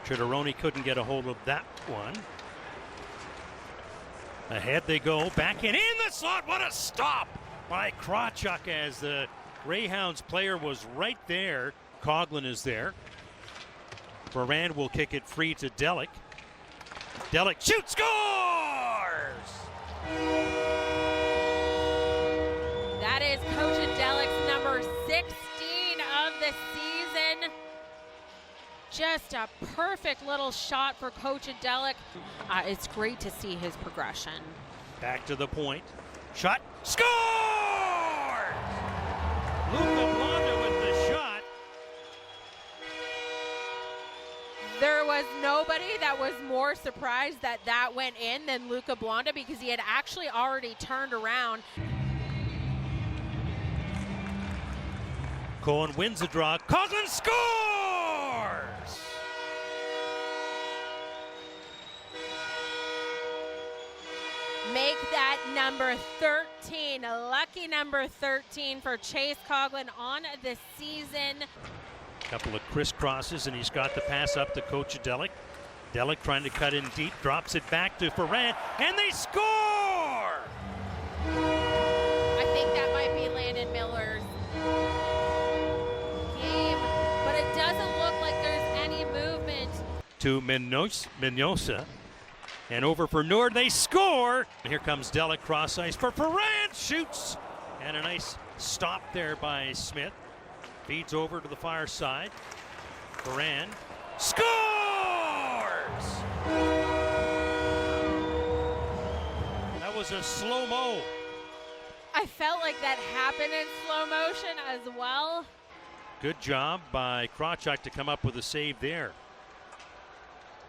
Chidoroni couldn't get a hold of that one. Ahead they go, back in the slot. What a stop by Krawchuk as the Greyhounds player was right there. Coughlan is there. Pharand will kick it free to Delic. Delic shoots, scores! That is Kocha Delic's number 16 of the season. Just a perfect little shot for Kocha Delic. It's great to see his progression. Back to the point. Shot. Score! Luca Blonda with the shot. There was nobody that was more surprised that that went in than Luca Blonda, because he had actually already turned around. Cohen wins the draw. Coughlan scores! Make that number 13, lucky number 13 for Chase Coughlan on the season. Couple of crisscrosses, and he's got the pass up to Kocha Delic. Delic trying to cut in deep, drops it back to Pharand, and they score! I think that might be Landon Miller's game, but it doesn't look like there's any movement. To Minosa, and over for Nordh, they score! And here comes Delic, cross ice for Pharand, shoots! And a nice stop there by Smith. Feeds over to the far side. Pharand scores! That was a slow-mo. I felt like that happened in slow motion as well. Good job by Krawchuk to come up with a save there.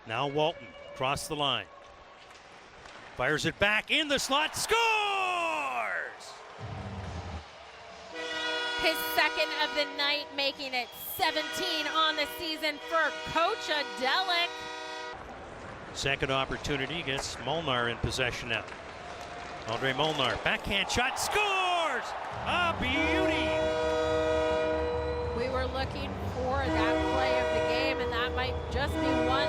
Now Walton, across the line. Fires it back in the slot, scores! His second of the night, making it 17 on the season for Kocha Delic. Second opportunity gets Molnar in possession now. Andre Molnar, backhand shot, scores! A beauty! We were looking for that play of the game, and that might just be one